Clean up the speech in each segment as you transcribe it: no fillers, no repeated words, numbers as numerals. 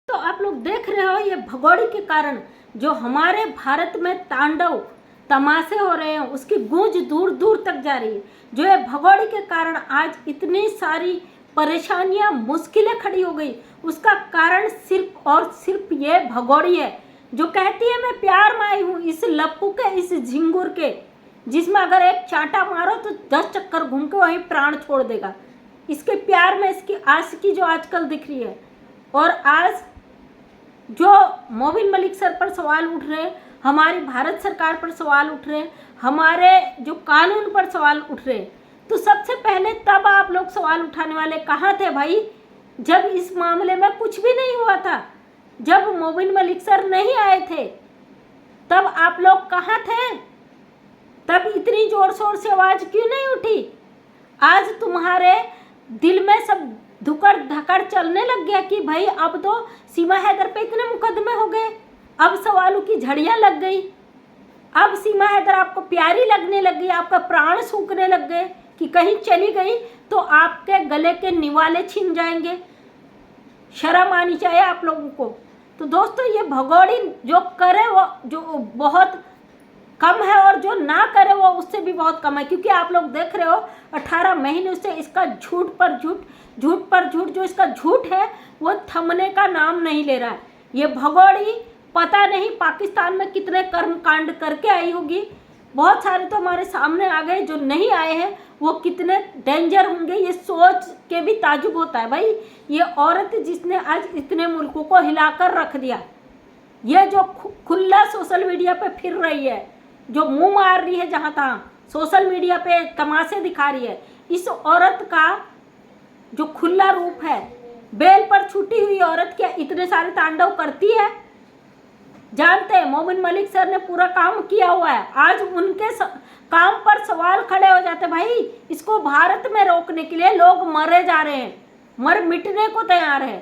तो आप लोग देख रहे हो ये भगोड़े के कारण जो हमारे भारत में तांडव तमाशे हो रहे हैं उसकी गूंज दूर दूर तक जा रही है। जो ये भगोड़े के कारण आज इतनी सारी परेशानियां मुश्किलें खड़ी हो गई, उसका कारण सिर्फ और सिर्फ ये भगोड़ी है जो कहती है मैं प्यार में आई हूँ। इस लप्पू के, इस झिंगुर के, जिसमें अगर एक चांटा मारो तो 10 चक्कर घूम के वहीं प्राण छोड़ देगा। इसके प्यार में इसकी आशिकी जो आजकल दिख रही है। और आज जो मोबिन मलिक सर पर सवाल उठ रहे हैं, हमारी भारत सरकार पर सवाल उठ रहे हैं, हमारे जो कानून पर सवाल उठ रहे हैं, तो सबसे पहले तब आप लोग सवाल उठाने वाले कहाँ थे भाई, जब इस मामले में कुछ भी नहीं हुआ था, जब मोबिन मलिक सर नहीं आए थे तब आप लोग कहाँ थे? तब इतनी जोर शोर से आवाज क्यों नहीं उठी? आज तुम्हारे दिल में सब धुकड़ धकड़ चलने लग गया कि भाई अब तो सीमा हैदर पे इतने मुकदमे हो गए, अब सवालों की झड़ियां लग गई, अब सीमा हैदर आपको प्यारी लगने लग गई, आपका प्राण सूखने लग गए कि कहीं चली गई तो आपके गले के निवाले छिन जाएंगे। शर्म आनी चाहिए आप लोगों को। तो दोस्तों ये भगोड़ी जो करे वो जो बहुत कम है और जो ना करे वो उससे भी बहुत कम है, क्योंकि आप लोग देख रहे हो 18 महीने से इसका झूठ पर झूठ जो इसका झूठ है वो थमने का नाम नहीं ले रहा है। ये भगोड़ी पता नहीं पाकिस्तान में कितने कर्म कांड करके आई होगी, बहुत सारे तो हमारे सामने आ गए, जो नहीं आए हैं वो कितने डेंजर होंगे ये सोच के भी ताजुब होता है। भाई ये औरत जिसने आज इतने मुल्कों को हिलाकर रख दिया, ये जो खुला सोशल मीडिया पे फिर रही है, जो मुंह मार रही है जहाँ तहाँ सोशल मीडिया पे तमाशे दिखा रही है, इस औरत का जो खुला रूप है, बेल पर छूटी हुई औरत क्या इतने सारे तांडव करती है? जानते हैं मोबिन मलिक सर ने पूरा काम किया हुआ है, आज उनके काम पर सवाल खड़े हो जाते। भाई इसको भारत में रोकने के लिए लोग मरे जा रहे हैं, मर मिटने को तैयार है।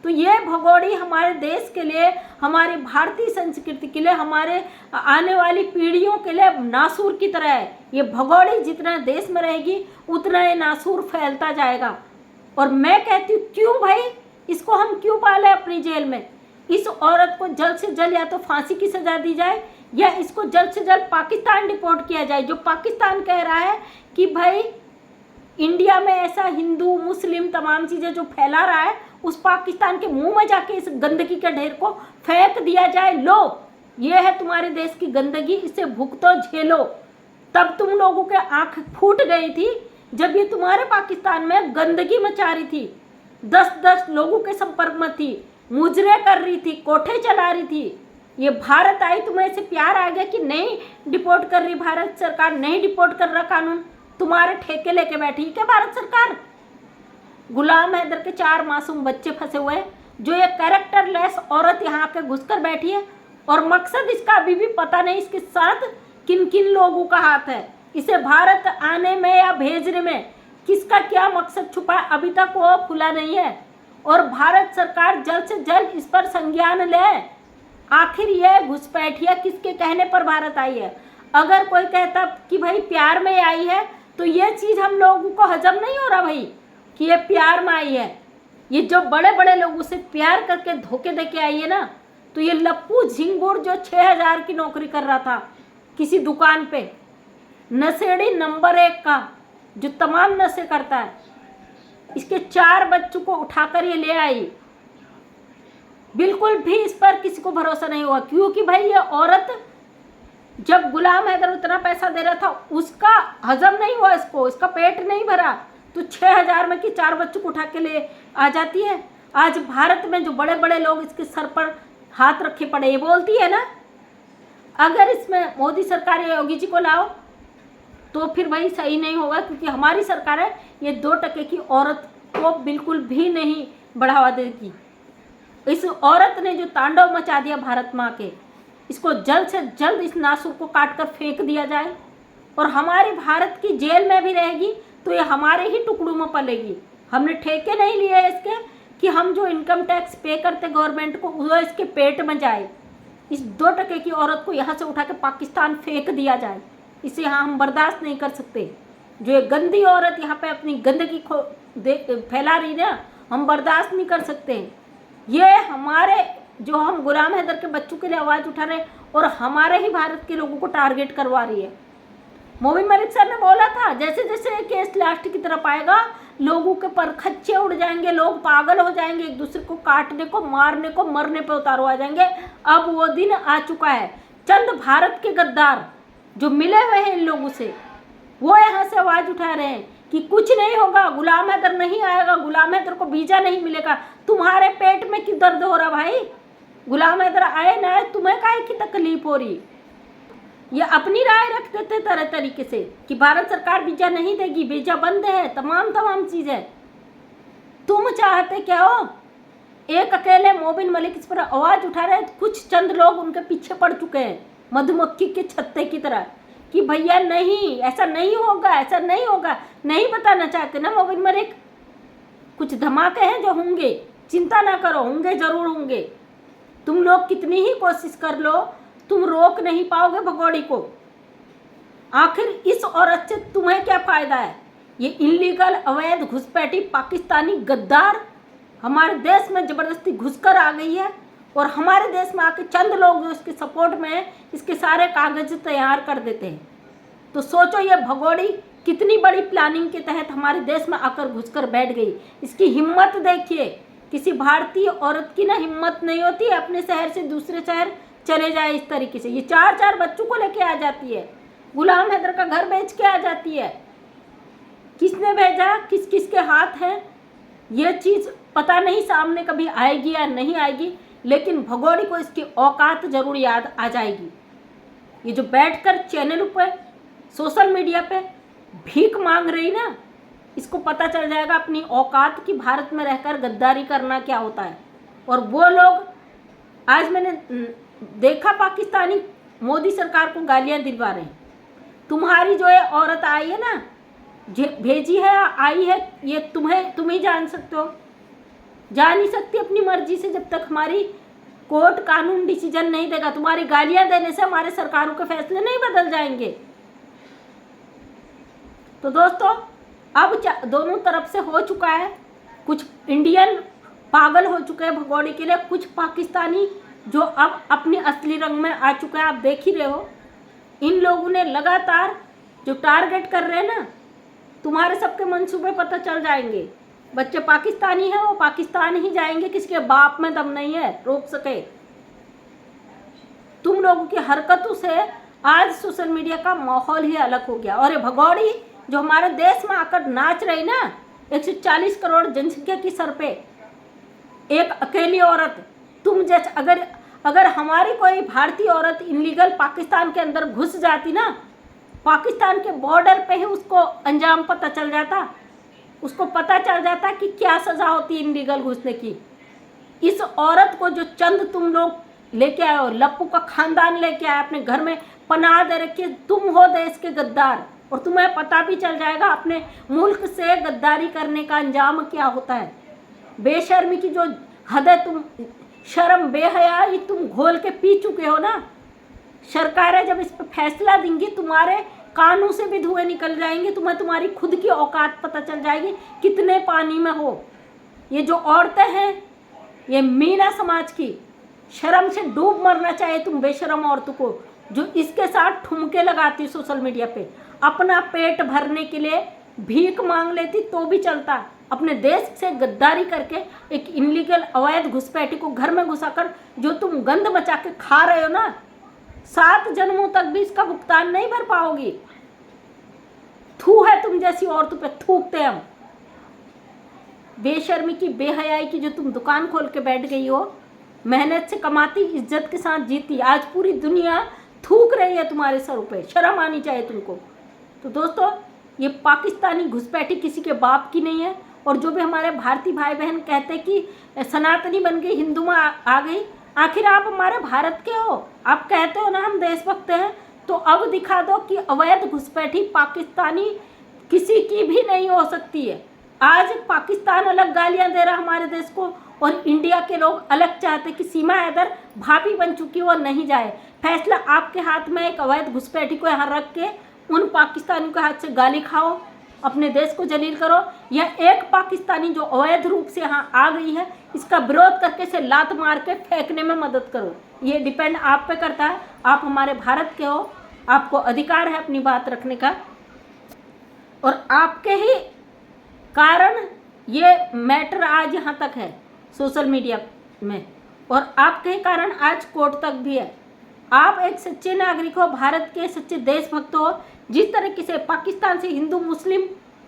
तो ये भगोड़ी हमारे देश के लिए, हमारी भारतीय संस्कृति के लिए, हमारे आने वाली पीढ़ियों के लिए नासूर की तरह है। ये भगोड़ी जितना देश में रहेगी उतना ये नासूर फैलता जाएगा। और मैं कहती हूँ क्यों भाई, इसको हम क्यों पाले अपनी जेल में? इस औरत को जल्द से जल्द या तो फांसी की सजा दी जाए या इसको जल्द से जल्द पाकिस्तान डिपोर्ट किया जाए। जो पाकिस्तान कह रहा है कि भाई इंडिया में ऐसा हिंदू मुस्लिम तमाम चीज़ें जो फैला रहा है, उस पाकिस्तान के मुंह में जाके इस गंदगी के ढेर को फेंक दिया जाए। लो ये है तुम्हारे देश की गंदगी, इसे भुगतो झेलो। तब तुम लोगों के आंख फूट गई थी जब ये तुम्हारे पाकिस्तान में गंदगी मचा रही थी, 10-10 लोगों के संपर्क में थी, मुजरे कर रही थी, कोठे चला रही थी। ये भारत आई, तुम्हें ऐसे प्यार आ गया कि नहीं डिपोर्ट कर रही भारत सरकार, नहीं डिपोर्ट कर रहा कानून, तुम्हारे ठेके लेके बैठी क्या भारत सरकार? गुलाम हैदर के 4 मासूम बच्चे फंसे हुए हैं, जो ये कैरेक्टरलेस औरत यहाँ आके घुसकर बैठी है, और मकसद इसका अभी भी पता नहीं इसके साथ किन किन लोगों का हाथ है। इसे भारत आने में या भेजने में किसका क्या मकसद छुपा है अभी तक वो खुला नहीं है। और भारत सरकार जल्द से जल्द इस पर संज्ञान ले। आखिर ये घुसपैठिया किसके कहने पर भारत आई है? अगर कोई कहता कि भाई प्यार में आई है तो ये चीज़ हम लोगों को हजम नहीं हो रहा भाई कि ये प्यार में आई है। ये जो बड़े बड़े लोगों से प्यार करके धोखे दे के आई है ना, तो ये लप्पू झिंगुर जो 6000 की नौकरी कर रहा था किसी दुकान पे, नशेड़ी नंबर 1 का, जो तमाम नशे करता है, इसके 4 बच्चों को उठाकर ये ले आई। बिल्कुल भी इस पर किसी को भरोसा नहीं हुआ, क्योंकि भाई ये औरत जब गुलाम हैदर उतना पैसा दे रहा था उसका हजम नहीं हुआ, इसका पेट नहीं भरा, तो 6000 में कि 4 बच्चों को उठा के ले आ जाती है। आज भारत में जो बड़े बड़े लोग इसके सर पर हाथ रखे पड़े, ये बोलती है ना अगर इसमें मोदी सरकार या योगी जी को लाओ तो फिर भाई सही नहीं होगा, क्योंकि हमारी सरकार है, ये 2 टके की औरत को बिल्कुल भी नहीं बढ़ावा देगी। इस औरत ने जो तांडव मचा दिया भारत माँ के, इसको जल्द से जल्द इस नासूर को काट कर फेंक दिया जाए। और हमारी भारत की जेल में भी रहेगी तो ये हमारे ही टुकड़ों में पलेगी। हमने ठेके नहीं लिए इसके कि हम जो इनकम टैक्स पे करते गवर्नमेंट को वो इसके पेट में जाए। इस 2 टके की औरत को यहाँ से उठा के पाकिस्तान फेंक दिया जाए, इसे यहाँ हम बर्दाश्त नहीं कर सकते। जो ये गंदी औरत यहाँ पे अपनी गंदगी फैला रही ना, हम बर्दाश्त नहीं कर सकते। ये हमारे जो हम गुलाम हैदर के बच्चों के लिए आवाज़ उठा रहे और हमारे ही भारत के लोगों को टारगेट करवा रही है। मोबिन मलिक सर ने बोला था जैसे जैसे ये केस लास्ट की तरफ आएगा लोगों के परखच्चे उड़ जाएंगे, लोग पागल हो जाएंगे, एक दूसरे को काटने को, मारने को, मरने पे उतारू आ जाएंगे। अब वो दिन आ चुका है। चंद भारत के गद्दार जो मिले हुए हैं इन लोगों से, वो यहाँ से आवाज़ उठा रहे हैं कि कुछ नहीं होगा, गुलाम हैदर नहीं आएगा, गुलाम हैदर को वीज़ा नहीं मिलेगा। तुम्हारे पेट में क्यों दर्द हो रहा भाई? गुलाम हैदर आए ना आए, तुम्हें काहे की तकलीफ हो रही? ये अपनी राय रख देते तरह तरीके से कि भारत सरकार वीजा नहीं देगी, वीजा बंद है, तमाम चीज़ें। तुम चाहते क्या हो? एक अकेले मोबिन मलिक इस पर आवाज़ उठा रहे, कुछ चंद लोग उनके पीछे पड़ चुके हैं मधुमक्खी के छत्ते की तरह कि भैया नहीं, ऐसा नहीं होगा, ऐसा नहीं होगा। नहीं बताना चाहते ना मोबिन मलिक? कुछ धमाके हैं जो होंगे, चिंता ना करो, होंगे जरूर होंगे। तुम लोग कितनी ही कोशिश कर लो, तुम रोक नहीं पाओगे भगोड़ी को। आखिर इस औरत से तुम्हें क्या फ़ायदा है? ये इलीगल अवैध घुसपैठी पाकिस्तानी गद्दार हमारे देश में ज़बरदस्ती घुसकर आ गई है और हमारे देश में आके चंद लोग जो इसके सपोर्ट में हैं, इसके सारे कागज तैयार कर देते हैं। तो सोचो ये भगोड़ी कितनी बड़ी प्लानिंग के तहत हमारे देश में आकर घुसकर बैठ गई। इसकी हिम्मत देखिए, किसी भारतीय औरत की ना हिम्मत नहीं होती है अपने शहर से दूसरे शहर चले जाए इस तरीके से। ये 4 बच्चों को लेके आ जाती है, गुलाम हैदर का घर बेच के आ जाती है। किसने भेजा, किस किस के हाथ है, ये चीज़ पता नहीं सामने कभी आएगी या नहीं आएगी, लेकिन भगोड़ी को इसकी औकात जरूर याद आ जाएगी। ये जो बैठकर चैनल पर सोशल मीडिया पे भीख मांग रही ना, इसको पता चल जाएगा अपनी औकात की, भारत में रहकर गद्दारी करना क्या होता है। और वो लोग, आज मैंने देखा पाकिस्तानी मोदी सरकार को गालियां दिलवा रहे हैं। तुम्हारी जो है औरत आई है ना, भेजी है, आई है, ये तुम ही जान सकते हो। जा नहीं सकती अपनी मर्जी से जब तक हमारी कोर्ट कानून डिसीजन नहीं देगा। तुम्हारी गालियां देने से हमारे सरकारों के फैसले नहीं बदल जाएंगे। तो दोस्तों अब दोनों तरफ से हो चुका है। कुछ इंडियन पागल हो चुके हैं भगोड़ी के लिए, कुछ पाकिस्तानी जो अब अपने असली रंग में आ चुका है। आप देख ही रहे हो, इन लोगों ने लगातार जो टारगेट कर रहे हैं ना, तुम्हारे सबके मंसूबे पता चल जाएंगे। बच्चे पाकिस्तानी हैं, वो पाकिस्तान ही जाएंगे, किसके बाप में दम नहीं है रोक सके। तुम लोगों की हरकतों से आज सोशल मीडिया का माहौल ही अलग हो गया। और ये भगोड़ी जो हमारे देश में आकर नाच रही ना, 140 करोड़ जनसंख्या की सर पे एक अकेली औरत, तुम जैसे अगर हमारी कोई भारतीय औरत इलीगल पाकिस्तान के अंदर घुस जाती ना, पाकिस्तान के बॉर्डर पे ही उसको अंजाम पता चल जाता, उसको पता चल जाता कि क्या सज़ा होती है इलीगल घुसने की। इस औरत को जो चंद तुम लोग लेके आए हो, लप्पू का खानदान लेके आए, अपने घर में पनाह दे रखी है, तुम हो देश के गद्दार। और तुम्हें पता भी चल जाएगा अपने मुल्क से गद्दारी करने का अंजाम क्या होता है। बेशर्मी की जो हद है, तुम शर्म बेहयाई तुम घोल के पी चुके हो ना। सरकारें जब इस पर फैसला देंगी, तुम्हारे कानों से भी धुएं निकल जाएंगे, तुम्हें तुम्हारी खुद की औकात पता चल जाएगी कितने पानी में हो। ये जो औरतें हैं, ये मीना समाज की, शर्म से डूब मरना चाहिए तुम बेशरम औरतों को, जो इसके साथ ठुमके लगाती सोशल मीडिया पे। अपना पेट भरने के लिए भीख मांग लेती तो भी चलता, अपने देश से गद्दारी करके एक इलीगल अवैध घुसपैठी को घर में घुसाकर जो तुम गंद मचा के खा रहे हो ना, 7 जन्मों तक भी इसका भुगतान नहीं भर पाओगी। थू है तुम जैसी औरतों पे, थूकते हम। बेशर्मी की, बेहयाई की जो तुम दुकान खोल के बैठ गई हो, मेहनत से कमाती, इज्जत के साथ जीती, आज पूरी दुनिया थूक रही है तुम्हारे सरों पे। शर्म आनी चाहिए तुमको। तो दोस्तों, ये पाकिस्तानी घुसपैठी किसी के बाप की नहीं है। और जो भी हमारे भारतीय भाई बहन कहते हैं कि सनातनी बन गई, हिंदू में आ गई, आखिर आप हमारे भारत के हो। आप कहते हो ना हम देशभक्त हैं, तो अब दिखा दो कि अवैध घुसपैठी पाकिस्तानी किसी की भी नहीं हो सकती है। आज पाकिस्तान अलग गालियां दे रहा हमारे देश को, और इंडिया के लोग अलग चाहते कि सीमा हैदर भाभी बन चुकी हो, नहीं जाए। फैसला आपके हाथ में। एक अवैध घुसपैठी को यहाँ रख के उन पाकिस्तानियों के हाथ से गाली खाओ, अपने देश को जलील करो, या एक पाकिस्तानी जो अवैध रूप से यहाँ आ गई है इसका विरोध करके इसे लात मार के फेंकने में मदद करो। ये डिपेंड आप पे करता है। आप हमारे भारत के हो, आपको अधिकार है अपनी बात रखने का, और आपके ही कारण ये मैटर आज यहाँ तक है सोशल मीडिया में, और आपके ही कारण आज कोर्ट तक भी है। आप एक सच्चे नागरिक हो, भारत के सच्चे देशभक्त हो। जिस तरीके से पाकिस्तान से हिंदू मुस्लिम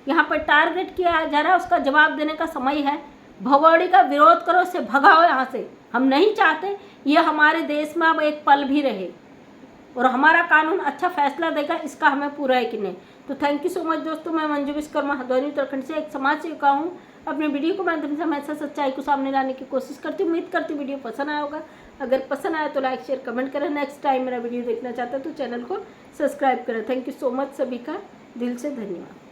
यहाँ पर टारगेट किया जा रहा है उसका जवाब देने का समय है। भगोड़े का विरोध करो, उसे भगाओ यहाँ से। हम नहीं चाहते ये हमारे देश में अब एक पल भी रहे, और हमारा कानून अच्छा फैसला देगा, इसका हमें पूरा यकीन है। तो थैंक यू सो मच दोस्तों। मैं मंजू विश्वकर्मा हरदौई उत्तराखंड से एक समाज सेविका हूँ। अपने वीडियो के माध्यम से हमेशा सच्चाई को सामने लाने की कोशिश करती हूँ। उम्मीद करती हूँ वीडियो पसंद आया होगा। अगर पसंद आया तो लाइक शेयर कमेंट करें। नेक्स्ट टाइम मेरा वीडियो देखना चाहते हैं तो चैनल को सब्सक्राइब करें। थैंक यू सो मच, सभी का दिल से धन्यवाद।